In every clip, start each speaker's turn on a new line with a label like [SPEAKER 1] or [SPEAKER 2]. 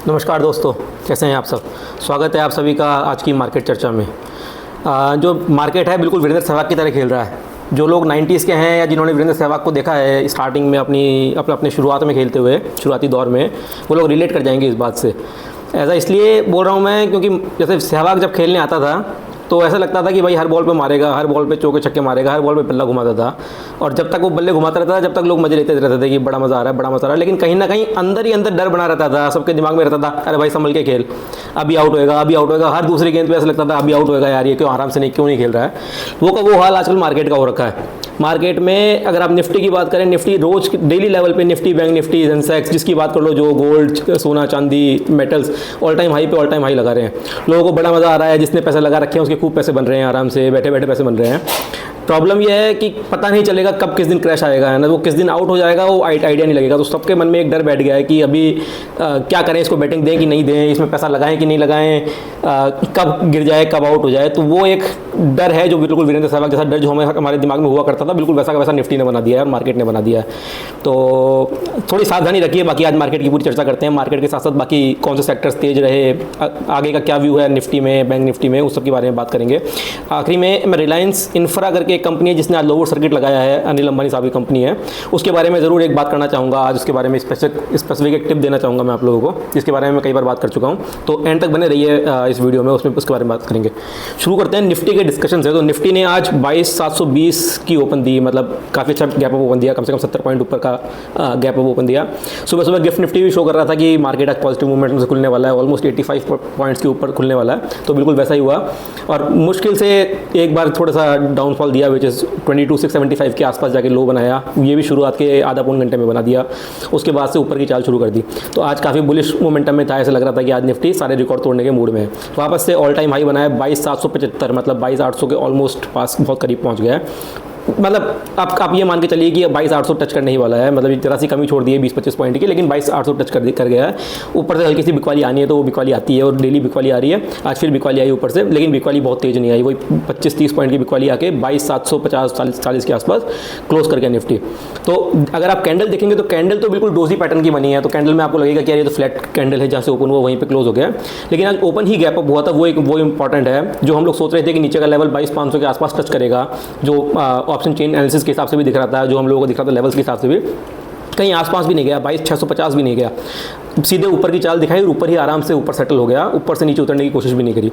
[SPEAKER 1] नमस्कार दोस्तों, कैसे हैं आप सब। स्वागत है आप सभी का आज की मार्केट चर्चा में। जो मार्केट है बिल्कुल वीरेंद्र सहवाग की तरह खेल रहा है। जो लोग 90s के हैं या जिन्होंने वीरेंद्र सहवाग को देखा है स्टार्टिंग में अपने शुरुआत में खेलते हुए शुरुआती दौर में, वो लोग रिलेट कर जाएंगे इस बात से। ऐसा इसलिए बोल रहा हूँ मैं क्योंकि जैसे सहवाग जब खेलने आता था तो ऐसा लगता था कि भाई हर बॉल पे मारेगा, हर बॉल पे चौके छक्के मारेगा, हर बॉल पे बल्ला घुमाता था। और जब तक वो बल्ले घुमाता रहता था जब तक लोग मजे लेते रहते थे कि बड़ा मज़ा आ रहा है, बड़ा मज़ा आ रहा है। लेकिन कहीं ना कहीं अंदर ही अंदर डर बना रहता था, सबके दिमाग में रहता था अरे भाई संभल के खेल, अभी आउट होएगा, अभी आउट होएगा। हर दूसरी गेंद पे ऐसा लगता था अभी आउट होएगा यार, ये क्यों आराम से नहीं क्यों नहीं खेल रहा है। वो का वो हाल आजकल मार्केट का हो रखा है। मार्केट में अगर आप निफ्टी की बात करें, निफ्टी रोज डेली लेवल पे निफ्टी, बैंक निफ्टी, सेंसेक्स जिसकी बात कर लो, जो गोल्ड, सोना, चांदी, मेटल्स ऑल टाइम हाई पे ऑल टाइम हाई लगा रहे हैं। लोगों को बड़ा मज़ा आ रहा है, जिसने पैसे लगा रखे हैं उसके खूब पैसे बन रहे हैं, आराम से बैठे बैठे पैसे बन रहे हैं। प्रॉब्लम यह है कि पता नहीं चलेगा कब किस दिन क्रैश आएगा, है ना। वो किस दिन आउट हो जाएगा वो आइडिया नहीं लगेगा। तो सबके मन में एक डर बैठ गया है कि अभी क्या करें, इसको बैटिंग दें कि नहीं दें, इसमें पैसा लगाएं कि नहीं लगाएं, कब गिर जाए कब आउट हो जाए। तो वो एक डर है जो बिल्कुल वीरेंद्र सहवाग जैसा डर जो हमारे दिमाग में हुआ करता था, बिल्कुल वैसा का वैसा निफ्टी ने बना दिया है और मार्केट ने बना दिया है। तो थोड़ी सावधानी रखिए। बाकी आज मार्केट की पूरी चर्चा करते हैं। मार्केट के साथ साथ बाकी कौन से सेक्टर्स तेज रहे, आगे का क्या व्यू है निफ्टी में, बैंक निफ्टी में, उस सब के बारे में बात करेंगे। आखिरी में मैं रिलायंस इंफ्रा करके एक कंपनी है जिसने आज लोअर सर्किट लगाया है, अनिल अंबानी साहब की कंपनी है, उसके बारे में ज़रूर एक बात करना चाहूँगा आज। उसके बारे में स्पेसिफिक एक टिप देना चाहूँगा मैं आप लोगों को, जिसके बारे में मैं कई बार बात कर चुका हूँ। तो एंड तक बने रहिए इस वीडियो में, उसमें उसके बारे में बात करेंगे। शुरू करते हैं निफ्टी के डिस्कशन से। तो निफ्टी ने आज 22,720 की ओपन दी, मतलब काफ़ी अच्छा गैप अप ओपन दिया, कम से कम 70 पॉइंट ऊपर का गैप अप ओपन दिया। सुबह सुबह गिफ्ट निफ्टी भी शो कर रहा था कि मार्केट आज पॉजिटिव मूवमेंट से खुलने वाला है, ऑलमोस्ट 85 पॉइंट्स के ऊपर खुलने वाला है। तो बिल्कुल वैसा ही हुआ और मुश्किल से एक बार थोड़ा सा डाउनफॉल दिया, विच इज़ 22,675 के आसपास जाके लो बनाया। ये भी शुरुआत के आधा पौन घंटे में बना दिया, उसके बाद से ऊपर की चाल शुरू कर दी। तो आज काफ़ी बुलिश मोमेंटम में था, ऐसा लग रहा था कि आज निफ्टी सारे रिकॉर्ड तोड़ने के मूड में है। वापस से ऑल टाइम हाई बनाया 22,775, मतलब 22,800 के ऑलमोस्ट पास बहुत करीब पहुंच गया है। मतलब आप ये मान के चलिए कि 22,800 टच करने ही वाला है, मतलब जरा सी कमी छोड़ दी है 20-25 पॉइंट की, लेकिन 22,800 टच कर गया है। ऊपर से हल्की सी बिकवाली आनी है तो वो बिकवाली आती है और डेली बिकवाली आ रही है। आज फिर बिकवाली आई ऊपर से, लेकिन बिकवाली बहुत तेज़ नहीं आई, वही 25-30 पॉइंट की बिकवाली आके 22,750-40 के आसपास क्लोज कर गया निफ्टी। तो अगर आप कैंडल देखेंगे तो कैंडल तो बिल्कुल डोजी पैटर्न की बनी है। तो कैंडल में आपको लगेगा कि यार ये तो फ्लैट कैंडल है, जहाँ से ओपन हुआ वहीं पर क्लोज हो गया। लेकिन आज ओपन ही गैप अप हुआ था, वो इंपॉर्टेंट है। जो हम लोग सोच रहे थे कि नीचे का लेवल 22,500 के आसपास टच करेगा, जो ऑप्शन चेन एनालिसिस के हिसाब से भी दिख रहा था, जो हम लोगों को दिख रहा था लेवल्स के हिसाब से भी, कहीं आसपास भी नहीं गया, 22,650 भी नहीं गया, सीधे ऊपर की चाल दिखाई और ऊपर ही आराम से ऊपर सेटल हो गया, ऊपर से नीचे उतरने की कोशिश भी नहीं करी।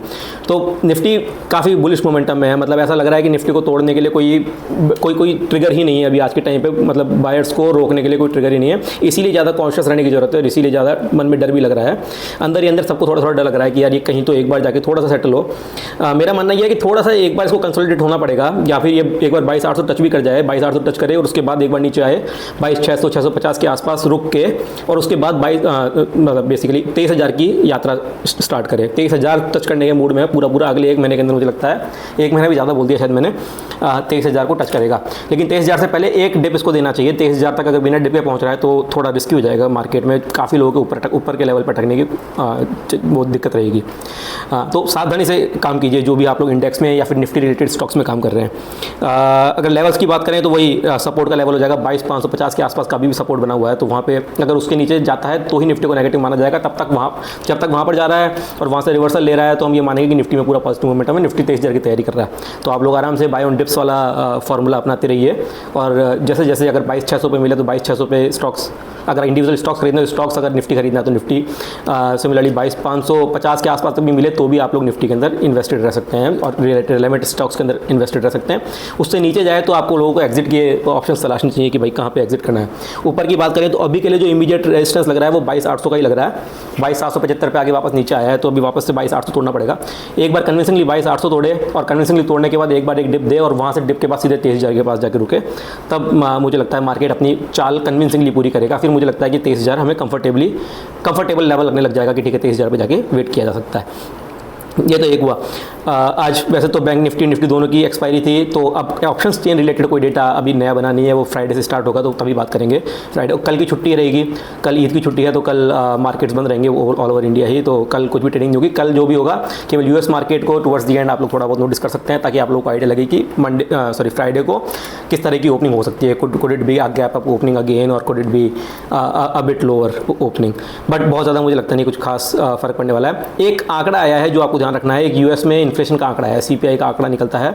[SPEAKER 1] तो निफ्टी काफ़ी बुलिश मोमेंटम में है, मतलब ऐसा लग रहा है कि निफ्टी को तोड़ने के लिए कोई ट्रिगर ही नहीं है अभी आज के टाइम पे, मतलब बायर्स को रोकने के लिए कोई ट्रिगर ही नहीं है। इसीलिए ज़्यादा कॉन्शियस रहने की जरूरत है, इसीलिए ज़्यादा मन में डर भी लग रहा है। अंदर ही अंदर सबको थोड़ा थोड़ा डर लग रहा है कि यार ये कहीं तो एक बार जाके थोड़ा सा सेटल हो। मेरा मानना यह है कि थोड़ा सा एक बार इसको कंसोलिडेट होना पड़ेगा, या फिर ये एक बार 22,800 टच भी कर जाए, 22,800 टच करे और उसके बाद एक बार नीचे आए 22,600-650 के आसपास रुक के, और उसके बाद मतलब बेसिकली 23,000 की यात्रा स्टार्ट करें। 23,000 टच करने के मूड में है पूरा अगले 1 महीने के अंदर, मुझे लगता है 1 महीना भी ज़्यादा बोल दिया शायद मैंने, 23,000 को टच करेगा। लेकिन 23,000 से पहले एक डिप इसको देना चाहिए। 23,000 तक अगर बिना डिप पे पहुंच रहा है तो थोड़ा रिस्की हो जाएगा मार्केट में, काफ़ी लोगों के ऊपर के लेवल पर अटकने की बहुत दिक्कत रहेगी। तो सावधानी से काम कीजिए जो भी आप लोग इंडेक्स में या फिर निफ्टी रिलेटेड स्टॉक्स में काम कर रहे हैं। अगर लेवल्स की बात करें तो वही सपोर्ट का लेवल हो जाएगा 22,550 के आसपास का भी सपोर्ट बना हुआ है। तो वहाँ पे अगर उसके नीचे जाता है तो ही निफ्टी को नेगेटिव माना जाएगा। जब तक वहाँ पर जा रहा है और वहाँ से रिवर्सल ले रहा है तो हम ये मानेंगे कि निफ्टी में पूरा पॉजिटिव मोमेंटम है, निफ्टी 23,000 की तैयारी कर रहा है। तो आप लोग आराम से बाय ऑन डिप्स वाला फार्मूला अपनाते रहिए, और जैसे जैसे अगर 22,600 पे मिले तो 22,600 पे स्टॉक्स, अगर इंडिविजुअल स्टॉक्स खरीदना है तो स्टॉक्स, अगर निफ्टी खरीदना है तो निफ्टी, सिमिलरली 22,550 के आसपास तक भी मिले तो भी आप लोग निफ्टी के अंदर इन्वेस्टेड रह सकते हैं और रिलेवेंट स्टॉक्स के अंदर इन्वेस्टेड रह सकते हैं। उससे नीचे जाए तो आपको लोगों को एग्जिट के ऑप्शन तलाशने चाहिए कि भाई कहाँ पे एग्जिट करना है। ऊपर की बात करें तो अभी के लिए जो इमीडिएट रेजिस्टेंस लग रहा है वो 22,800 का ही लग रहा है। 22,775 पे आगे वापस नीचे आया है तो अभी वापस से 22,800 तोड़ना पड़ेगा। एक बार कन्विंसिंगली 22,800 तोड़े और कन्विंसिंगली तोड़ने के बाद एक बार एक डिप दे और वहाँ से डिप के बाद सीधे 23,000 के पास जाकर रुके, तब मुझे लगता है मार्केट अपनी चाल कन्विंसिंगली पूरी करेगा। फिर मुझे लगता है कि 23,000 हमें कंफर्टेबल लेवल लगने लग जाएगा कि ठीक है 23,000 पे जाके वेट किया जा सकता है। ये तो एक हुआ। आज वैसे तो बैंक निफ्टी दोनों की एक्सपायरी थी, तो अब ऑप्शन चेन रिलेटेड कोई डेटा अभी नया बना नहीं है, वो फ्राइडे से स्टार्ट होगा, तो तभी बात करेंगे। फ्राइडे कल की छुट्टी रहेगी, कल ईद की छुट्टी है, तो कल मार्केट्स बंद रहेंगे ऑल ओवर इंडिया ही, तो कल कुछ भी ट्रेडिंग नहीं होगी। कल जो भी होगा केवल यूएस मार्केट को टुवर्ड्स दी एंड आप लोग थोड़ा बहुत नोटिस कर सकते हैं, ताकि आप लोग को आइडिया लगे कि फ्राइडे को किस तरह की ओपनिंग हो सकती है। Could it be a gap up opening again और could it be a bit lower opening, but बहुत ज़्यादा मुझे लगता नहीं कुछ खास फ़र्क पड़ने वाला है। एक आंकड़ा आया है जो आपको ध्यान रखना है, एक यूएस में इन्फ्लेशन का आंकड़ा है, सीपीआई का आंकड़ा निकलता है,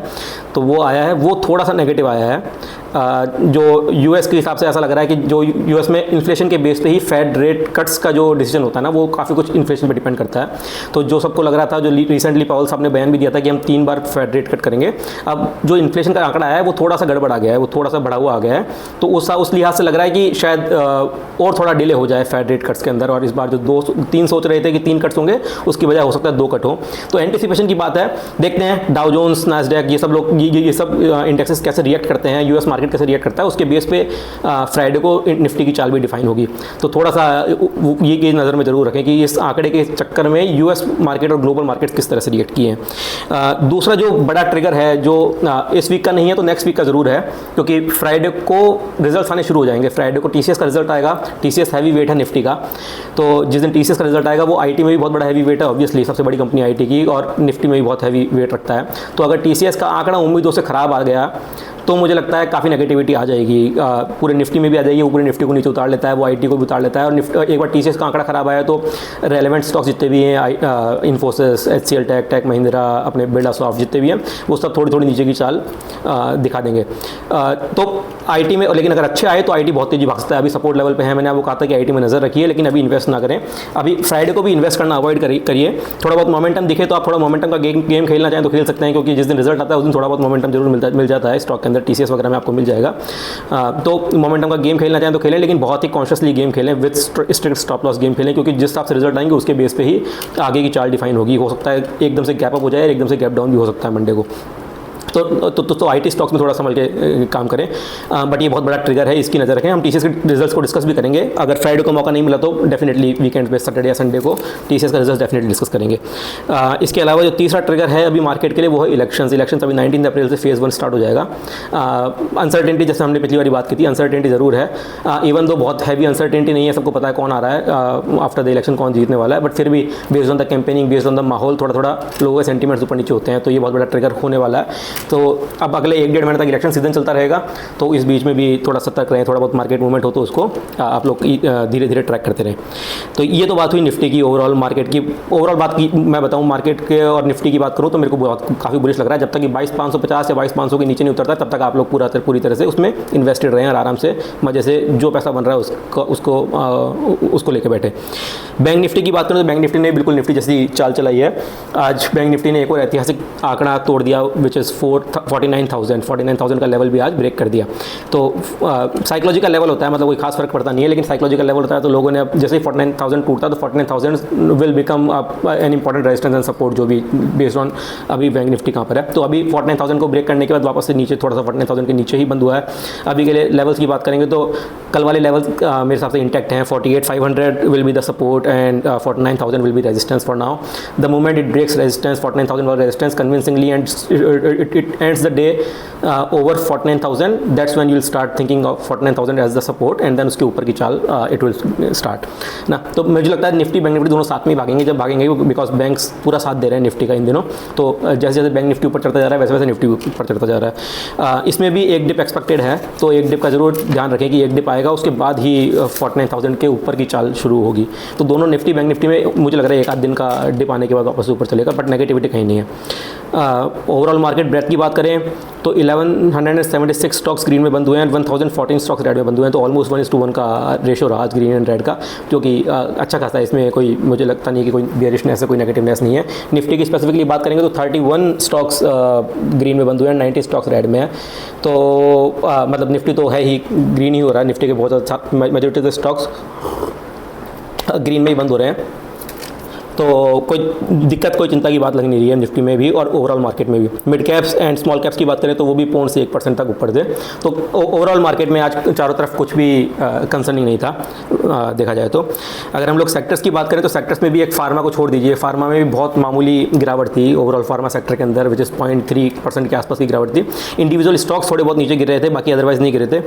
[SPEAKER 1] तो वो आया है, वो थोड़ा सा नेगेटिव आया है। जो यूएस के हिसाब से ऐसा लग रहा है कि जो यूएस में इन्फ्लेशन के बेस पे ही फेड रेट कट्स का जो डिसीजन होता है ना, वो काफ़ी कुछ इन्फ्लेशन पे डिपेंड करता है। तो जो सबको लग रहा था, जो रिसेंटली पावेल साहब ने बयान भी दिया था कि हम 3 बार फेड रेट कट करेंगे, अब जो इन्फ्लेशन का आंकड़ा आया है वो थोड़ा सा गड़बड़ आ गया है, वो थोड़ा सा बढ़ा हुआ आ गया है, तो उस लिहाज से लग रहा है कि शायद और थोड़ा डिले हो जाए फेड रेट कट्स के अंदर, और इस बार जो 3 सोच रहे थे कि 3 कट्स होंगे, उसकी बजाय हो सकता है 2 कट हो। तो एंटिसिपेशन की बात है, देखते हैं डाउ जोन्स, नैस्डैक, ये सब लोग ये सब इंडेक्सेस कैसे रिएक्ट करते हैं, यूएस मार्केट कैसे रिएक्ट करता है, उसके बेस पे फ्राइडे को निफ्टी की चाल भी डिफाइन होगी। तो थोड़ा सा ये नज़र में जरूर रखें कि इस आंकड़े के चक्कर में यूएस मार्केट और ग्लोबल मार्केट किस तरह से रिएक्ट किए हैं। दूसरा जो बड़ा ट्रिगर है, जो इस वीक का नहीं है तो नेक्स्ट वीक का जरूर है, क्योंकि फ्राइडे को रिजल्ट आने शुरू हो जाएंगे। फ्राइडे को टीसीएस का रिजल्ट आएगा, टीसीएस हैवी वेट है निफ्टी का, तो जिस दिन टीसीएस का रिजल्ट आएगा वो आईटी में भी बहुत बड़ा हैवी वेट है, ऑब्वियसली सबसे बड़ी कंपनी आईटी की, और निफ्टी में भी बहुत हैवी वेट रखता है। तो अगर टीसीएस का आंकड़ा उम्मीदों से खराब आ गया तो मुझे लगता है काफ़ी नेगेटिविटी आ जाएगी, पूरे निफ्टी में भी आ जाएगी, वो पूरे निफ्टी को नीचे उतार लेता है, वो आईटी को भी उतार लेता है, और एक बार टीसीएस का आंकड़ा खराब आया तो रेलेवेंट स्टॉक्स जितने भी हैं, इन्फोसिस, एचसीएल, टेक महिंद्रा, अपने बिरला सॉफ्ट जितने भी हैं, वो सब थोड़ी थोड़ी नीचे की चाल दिखा देंगे। तो आईटी में, लेकिन अगर अच्छे आए तो आईटी बहुत तेजी भाग सकता है। अभी सपोर्ट लेवल पे है, मैंने आपको कहा था कि आईटी में नज़र रखिए, लेकिन अभी इन्वेस्ट ना करें। अभी फ्राइडे को भी इन्वेस्ट करना अवॉइड करिए। थोड़ा बहुत मोमेंटम दिखे तो आप थोड़ा मोमेंटम का गेम खेलना चाहें तो खेल सकते हैं, क्योंकि जिस दिन रिजल्ट आता है उस दिन थोड़ा बहुत मोमेंटम जरूर मिल जाता है स्टॉक के अंदर, टीसीएस वगैरह में आपको मिल जाएगा। तो मोमेंटम का गेम खेलना चाहें तो खेलें, लेकिन बहुत ही कॉन्शियसली गेम खेलें, with strict stop loss game खेलें, क्योंकि जिस हिसाब से रिजल्ट आएंगे उसके बेस पे ही आगे की चाल डिफाइन होगी। हो सकता है एकदम से गैप अप हो जाए और एकदम से गैप डाउन भी हो सकता है मंडे को। तो आईटी स्टॉक्स में थोड़ा संभल के काम करें, बट ये बहुत बड़ा ट्रिगर है, इसकी नज़र रखें। हम टीसीएस के रिजल्ट्स को डिस्कस भी करेंगे, अगर फ्राइडे को मौका नहीं मिला तो डेफिनेटली वीकेंड पे सैटरडे या संडे को टीसीएस का रिजल्ट डेफिनेटली डिस्कस करेंगे। इसके अलावा जो तीसरा ट्रिगर है अभी मार्केट के लिए, वो है इलेक्शंस अभी 19 अप्रैल से फेज़ 1 स्टार्ट हो जाएगा। अनसर्टेनिटी, जैसे हमने पिछली बार बात की थी, अनसर्टेनिटी ज़रूर है, इवन दो बहुत हैवी अनसर्टेनिटी नहीं है, सबको पता है कौन आ रहा है आफ्टर द इलेक्शन, कौन जीतने वाला है, बट फिर भी based on the campaigning, based on the माहौल, थोड़ा थोड़ा लोगों के सेंटीमेंट्स ऊपर नीचे होते हैं, तो ये बहुत बड़ा ट्रिगर होने वाला है। तो अब अगले 1-1.5 महीने तक इलेक्शन सीजन चलता रहेगा, तो इस बीच में भी थोड़ा सतर्क रहें, थोड़ा बहुत मार्केट मूवमेंट हो तो उसको आप लोग धीरे धीरे ट्रैक करते रहें। तो ये तो बात हुई निफ्टी की, ओवरऑल मार्केट की। ओवरऑल बात की मैं बताऊं मार्केट के और निफ्टी की बात करूं तो मेरे को काफ़ी बुलिश लग रहा है। जब तक कि 22,550 या 22,500 के नीचे नहीं उतरता तब तक आप लोग पूरी तरह से उसमें इन्वेस्टेड रहें और आराम से मजे से जो पैसा बन रहा है उसको लेके बैठे। बैंक निफ्टी की बात करें तो बैंक निफ्टी ने बिल्कुल निफ्टी जैसी चाल चलाई है। आज बैंक निफ्टी ने एक और ऐतिहासिक आंकड़ा तोड़ दिया, विच इज़ 49,000 का लेवल भी आज ब्रेक कर दिया। तो साइकोलॉजिकल लेवल होता है, मतलब कोई खास फर्क पड़ता नहीं है, लेकिन साइकोलॉजिकल लेवल होता है। तो लोगों ने अब जैसे ही 49,000 टूटता तो 49,000 will become an important resistance and support, जो भी बेस्ड ऑन अभी बैंक निफ्टी कहाँ पर है। तो अभी 49,000 को ब्रेक करने के बाद वापस से नीचे थोड़ा सा 49,000 के नीचे ही बंद हुआ है। अभी के लिए लेवल्स की बात करेंगे तो कल वाले लेवल्स मेरे हिसाब से इंटैक्ट हैं। 48,500 will be the support and 49,000 will be resistance for now. The moment it breaks resistance, 49,000 वाला resistance convincingly and it ends the day over 49,000, that's when you will start thinking of 49,000 as the support and then उसके ऊपर की चाल it will start ना। तो मुझे लगता है निफ्टी बैंक निफ्टी दोनों साथ में ही भागेंगे, जब भागेंगे बिकॉज बैंक्स पूरा साथ दे रहे हैं निफ्टी का इन दिनों। तो जैसे जैसे बैंक निफ्टी ऊपर चढ़ता जा रहा है वैसे वैसे निफ्टी ऊपर चढ़ता जा रहा है। इसमें भी एक डिप एक्सपेक्टेड है, तो एक डिप का जरूर ध्यान रखें कि एक डिप आएगा उसके बाद ही 49,000 के ऊपर की चाल शुरू होगी। तो दोनों निफ्टी बैंक निफ्टी में मुझे लग रहा है एक आध दिन का डिप आने के बाद वापस ऊपर चलेगा, बट नेगेटिविटी कहीं नहीं है। ओवरऑल मार्केट ब्रेथ की बात करें तो 1176 स्टॉक्स ग्रीन में बंद हुए हैं, 1014 स्टॉक्स रेड में बंद हुए हैं। तो ऑलमोस्ट 1:1 का रेशो रहा आज ग्रीन एंड रेड का, जो कि अच्छा खासा है। इसमें कोई मुझे लगता नहीं कि कोई बेयरिशनेस है, कोई नेगेटिवनेस नहीं है। निफ्टी की स्पेसिफिकली बात करेंगे तो 31 स्टॉक्स ग्रीन में बंद हुए हैं, 90 स्टॉक्स रेड में है। तो मतलब निफ्टी तो है ही ग्रीन ही हो रहा है, निफ्टी के बहुत अच्छा majority of the stocks green में ही बंद हो रहे हैं। तो कोई दिक्कत, कोई चिंता की बात लग नहीं रही है निफ्टी में भी और ओवरऑल मार्केट में भी। Mid caps and small caps की बात करें तो वो भी 0.1% तक ऊपर थे। तो ओवरऑल मार्केट में आज चारों तरफ कुछ भी कंसर्निंग नहीं था देखा जाए तो। अगर हम लोग सेक्टर्स की बात करें तो सेक्टर्स में भी एक फार्मा को छोड़ दीजिए, फार्मा में भी बहुत मामूली गिरावट थी ओवरऑल फार्मा सेक्टर के अंदर, विच इज़ 0.3% के आसपास की गिरावट थी। इंडिविजुअल स्टॉक्स थोड़े बहुत नीचे गिर रहे थे, बाकी अदरवाइज नहीं गिरे थे।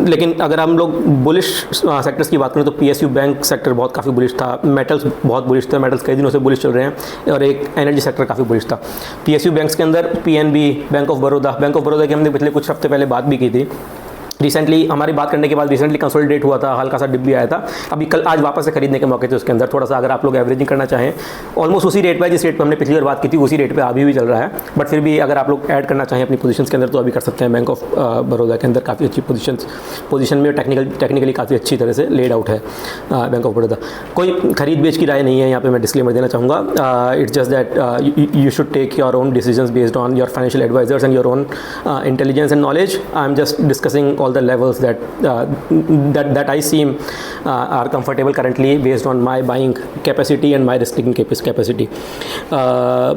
[SPEAKER 1] लेकिन अगर हम लोग बुलिश सेक्टर्स की बात करें तो PSU बैंक सेक्टर बहुत काफ़ी बुलिश था, मेटल्स बहुत बुलिश थे, मेटल्स कई दिनों से बुलिश चल रहे हैं, और एक एनर्जी सेक्टर काफ़ी बुलिश था। PSU बैंक्स के अंदर PNB, बैंक ऑफ बड़ौदा की हमने पिछले कुछ हफ्ते पहले बात भी की थी। रिसेंटली हमारी बात करने के बाद रिसेंटली कंसोलिडेट हुआ था, हल्का सा डिप भी आया था, अभी कल आज वापस से खरीदने के मौके थे उसके अंदर। थोड़ा सा अगर आप लोग एवरेजिंग करना चाहें ऑलमोस्ट उसी रेट पे जिस रेट पे हमने पिछली बार बात की थी उसी रेट पे अभी भी चल रहा है, बट फिर भी अगर आप लोग ऐड करना चाहें अपनी पोजीशंस के अंदर तो अभी कर सकते हैं। बैंक ऑफ बड़ौदा के अंदर काफ़ी अच्छी पोजीशन में टेक्निकली काफ़ी अच्छी तरह से लेड आउट है बैंक ऑफ बड़ौदा। कोई खरीद बेच की राय नहीं है यहाँ पे, मैं डिस्क्लेमर देना चाहूँगा। It's just that you should take your own decisions based on your financial advisers and your own intelligence and knowledge. I am just discussing all the levels that I seem are comfortable currently based on my buying capacity and my risk taking capacity.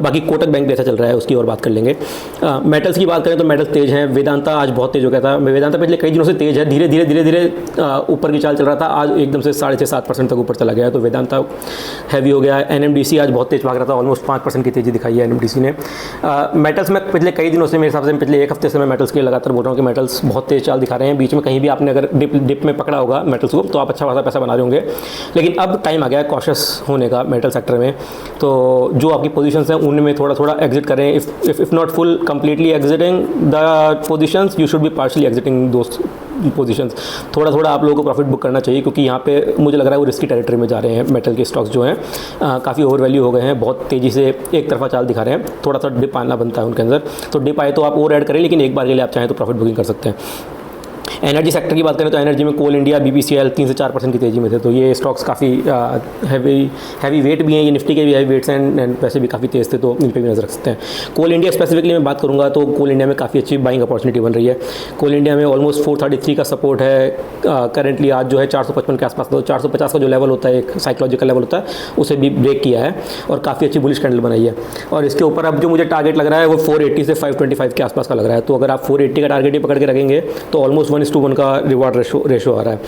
[SPEAKER 1] बाकी Kotak bank भी ऐसा चल रहा है, उसकी और बात कर लेंगे। मेटल्स की बात करें तो मेटल्स तेज हैं। वेदांता आज बहुत तेज हो गया था, वेदांता पिछले कई दिनों से तेज है, धीरे धीरे ऊपर की चाल चल रहा था, आज एकदम से 6.5-7% तक ऊपर चला गया, तो वेदांता हैवी हो गया है। NMDC आज बहुत तेज भाग रहा था, ऑलमोस्ट 5% की तेजी दिखाई है NMDC ने। मेटल्स में पिछले कई दिनों से, मेरे हिसाब से पिछले एक हफ्ते से मैं मेटल्स के लगातार बोल रहा हूँ कि मेटल्स बहुत तेज चाल दिखा रहे हैं। बीच में कहीं भी आपने अगर डिप में पकड़ा होगा मेटल्स को तो आप अच्छा खासा पैसा बना रहे होंगे, लेकिन अब टाइम आ गया है कॉशियस होने का मेटल सेक्टर में। तो जो आपकी पोजीशंस हैं उनमें थोड़ा एग्जिट करें, if not full completely exiting the positions, you should be partially exiting दोस्त पोजीशंस। थोड़ा आप लोगों को प्रॉफिट बुक करना चाहिए, क्योंकि यहाँ पे मुझे लग रहा है वो रिस्की टेरिटरी में जा रहे हैं। मेटल के स्टॉक्स जो हैं काफ़ी ओवर वैल्यू हो गए हैं, बहुत तेज़ी से एक तरफा चाल दिखा रहे हैं, थोड़ा सा डिप आना बनता है उनके अंदर। तो डिप आए तो आप और ऐड करें, लेकिन एक बार के लिए आप चाहें तो प्रॉफिट बुकिंग कर सकते हैं। एनर्जी सेक्टर की बात करें तो एनर्जी में कोल इंडिया, BPCL 3 से 4% की तेज़ी में थे, तो ये स्टॉक्स काफ़ी हैवी वेट भी हैं, ये निफ्टी के भी हैवी वेट्स हैं एंड पैसे भी काफ़ी तेज़ थे, तो इन पर भी नजर रख सकते हैं। कोल इंडिया स्पेसिफिकली मैं बात करूँगा तो कोल इंडिया में काफ़ी अच्छी बाइंग अपॉर्चुनिटी बन रही है। कोल इंडिया में ऑलमोस्ट 433 का सपोर्ट है करेंटली, आज जो है 455 के आसपास, तो 450 का जो लेवल होता है एक साइकोलॉजिकल लेवल होता है, उसे भी ब्रेक किया है और काफ़ी अच्छी बुलिश कैंडल बनाई है। और इसके ऊपर अब जो मुझे टारगेट लग रहा है वो 480 से 525 के आसपास का लग रहा है, तो अगर आप 480 का टारगेट ही पकड़ के रखेंगे तो ऑलमोस्ट 1:1 का रिवॉर्ड रेशो आ रहा है।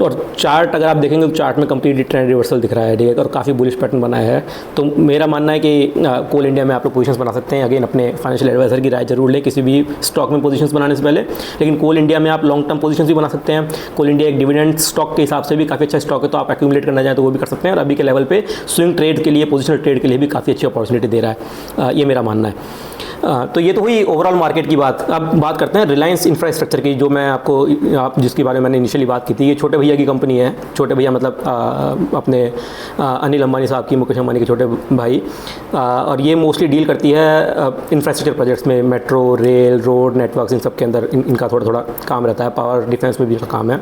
[SPEAKER 1] और चार्ट अगर आप देखेंगे तो चार्ट में कंप्लीटली ट्रेंड रिवर्सल दिख रहा है और काफ़ी बुलिश पैटर्न बनाया है। तो मेरा मानना है कि कोल इंडिया में आप लोग पोजीशंस बना सकते हैं। अगेन अपने फाइनेंशियल एडवाइजर की राय जरूर लें किसी भी स्टॉक में पोजीशंस बनाने से पहले, लेकिन कोल इंडिया में आप लॉन्ग टर्म पोजीशंस भी बना सकते हैं। कोल इंडिया एक डिविडेंड स्टॉक के हिसाब से भी काफ़ी अच्छा स्टॉक है, तो आप एक्यूमुलेट करना चाहें तो वो भी कर सकते हैं, और अभी के लेवल पे स्विंग ट्रेड के लिए, पोजिशनल ट्रेड के लिए भी काफ़ी अच्छी अपॉर्चुनिटी दे रहा है, ये मेरा मानना है। तो ये तो हुई ओवरऑल मार्केट की बात। अब बात करते हैं रिलायंस इंफ्रास्ट्रक्चर की, जो मैं आप जिसके बारे में मैंने इनिशियली बात की थी। ये छोटे भैया की कंपनी है, छोटे भैया मतलब अपने अनिल अंबानी साहब की, मुकेश अंबानी के छोटे भाई, और ये मोस्टली डील करती है इंफ्रास्ट्रक्चर प्रोजेक्ट्स में, मेट्रो, रेल, रोड नेटवर्क्स, इन सब के अंदर इनका थोड़ा काम रहता है। पावर डिफेंस में भी इनका काम है।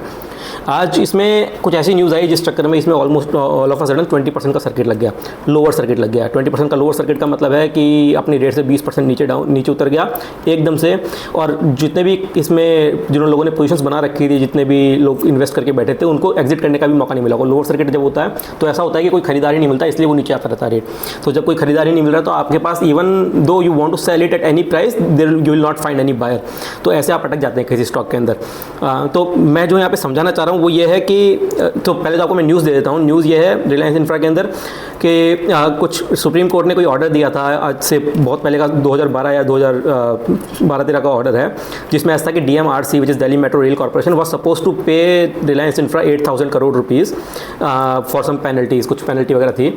[SPEAKER 1] आज इसमें कुछ ऐसी न्यूज़ आई जिस चक्कर में इसमें almost all of a sudden 20% का सर्किट लग गया, लोअर सर्किट लग गया। 20% का लोअर सर्किट का मतलब है कि अपनी रेट से 20% नीचे उतर गया एकदम से, और जितने भी इसमें जिन लोगों ने पोजीशंस बना रखी थी, जितने भी लोग इन्वेस्ट करके बैठे थे, उनको एग्जिट करने का भी मौका नहीं मिला। लोअर सर्किट जब होता है तो ऐसा होता है कि कोई खरीदार ही नहीं मिलता, इसलिए वो नीचे आता रहता है रेट। तो जब कोई खरीदार ही नहीं मिल रहा तो आपके पास, even though you want to sell it at any price, there you will not find any buyer, तो ऐसे आप अटक जाते हैं किसी स्टॉक के अंदर। तो मैं जो यहाँ पे समझाना चाह रहा हूँ वो ये है कि, तो पहले तो आपको मैं न्यूज़ दे देता हूँ। न्यूज़ ये है रिलायंस इंफ्रा के अंदर कि कुछ सुप्रीम कोर्ट ने कोई ऑर्डर दिया था आज से बहुत पहले का, 2012 या 2012-13 का ऑर्डर है, जिसमें ऐसा कि DMRC which is Delhi Metro Rail Corporation was suppose to pay Reliance Infra 8,000 crore rupees for some penalties, कुछ पेनल्टी वगैरह थी,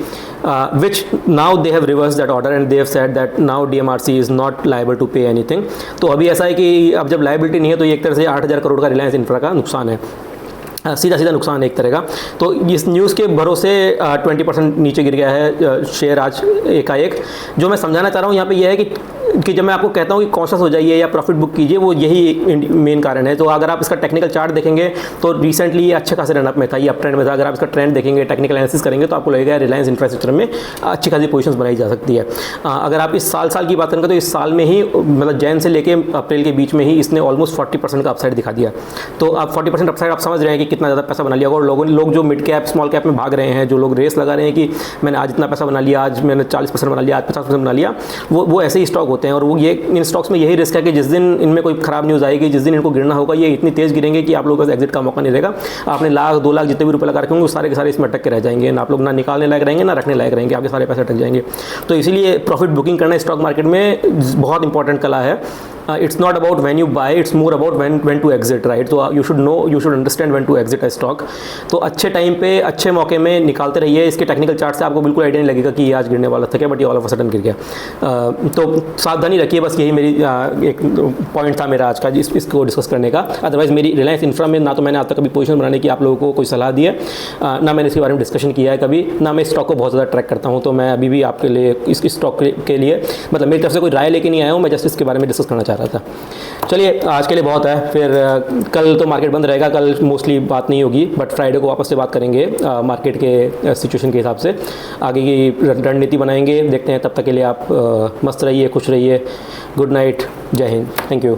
[SPEAKER 1] which now they have reverse that order and they have said that now DMRC is not liable to pay anything. तो अभी ऐसा है कि अब जब लायबिलिटी नहीं है तो ये एक तरह से 8,000 करोड़ का रिलायंस इंफ्रा का नुकसान है, सीधा नुकसान एक तरह का। तो इस न्यूज़ के भरोसे 20% नीचे गिर गया है शेयर आज एकाएक। जो मैं समझाना चाह रहा हूँ यहाँ पे ये है कि कि जब मैं आपको कहता हूँ कि कॉन्शियस हो जाइए या प्रॉफिट बुक कीजिए, वो यही मेन कारण है। तो अगर आप इसका टेक्निकल चार्ट देखेंगे तो रिसेंटली ये अच्छे खासे रनअप में था, ये अप ट्रेंड में था। अगर आप इसका ट्रेंड देखेंगे, टेक्निकल एनालिसिस करेंगे, तो आपको लगेगा रिलायंस इंफ्रास्ट्रक्चर में अच्छी खासी पोजीशंस बनाई जा सकती है। अगर आप इस साल की बात करेंगे तो इस साल में ही, मतलब जैन से लेके अप्रैल के बीच में ही इसने ऑलमोस्ट 40% का अपसाइड दिखा दिया। तो अब 40% अपसाइड आप समझ रहे हैं कि कितना ज़्यादा पैसा बना लिया। और लोग जो मिड कैप स्मॉल कैप में भाग रहे हैं, जो लोग रेस लगा रहे हैं कि मैंने आज इतना पैसा बना लिया, आज मैंने 40% बना लिया, आज 50% बना लिया, वो ऐसे ही स्टॉक होते हैं। और वो ये इन स्टॉक्स में यही रिस्क है कि जिस दिन इनमें कोई खराब न्यूज़ आएगी, जिस दिन इनको गिरना होगा, ये इतनी तेज़ गिरेंगे कि आप लोगों के पास एग्जिट का मौका नहीं रहेगा। आपने लाख 2 लाख जितने भी रुपए लगा रखे होंगे वो सारे के सारे इसमें अटक के रह जाएंगे। ना आप लोग ना निकालने लायक रहेंगे, ना रखने लायक रहेंगे, आपके सारे पैसे अटक जाएंगे। तो इसीलिए प्रॉफिट बुकिंग करना स्टॉक मार्केट में बहुत इंपॉर्टेंट कला है। It's not about when you buy, it's more about when to exit, right. तो you should understand when to exit a stock. तो अच्छे टाइम पे अच्छे मौके में निकालते रहिए। इसके टेक्निकल चार्ट से आपको बिल्कुल आइडिया नहीं लगेगा कि ये आज गिरने वाला था क्या, बट ये ऑल ऑफ अ सडन गिर गया। तो सावधानी रखिए, बस यही मेरी एक पॉइंट था मेरा आज का इसको डिस्कस करने का। अदरवाइज मेरी रिलायंस इंफ्रा में ना तो मैंने आज तक कभी पोजीशन बनाने की आप लोगों को कोई सलाह दी है, ना मैंने इसके बारे में डिस्कशन किया है कभी, ना मैं स्टॉक को बहुत ज़्यादा ट्रैक करता हूँ। तो मैं अभी भी आपके लिए इस स्टॉक के लिए, मतलब मेरी तरफ से कोई राय लेके नहीं आया हूँ, मैं जस्ट इसके बारे में डिस्कस करना चाह रहा था। चलिए, आज के लिए बहुत है। फिर कल तो मार्केट बंद रहेगा, कल मोस्टली बात नहीं होगी, बट फ्राइडे को वापस से बात करेंगे मार्केट के सिचुएशन के हिसाब से। आगे की रणनीति बनाएंगे, देखते हैं। तब तक के लिए आप मस्त रहिए, खुश रहिए। गुड नाइट, जय हिंद, थैंक यू।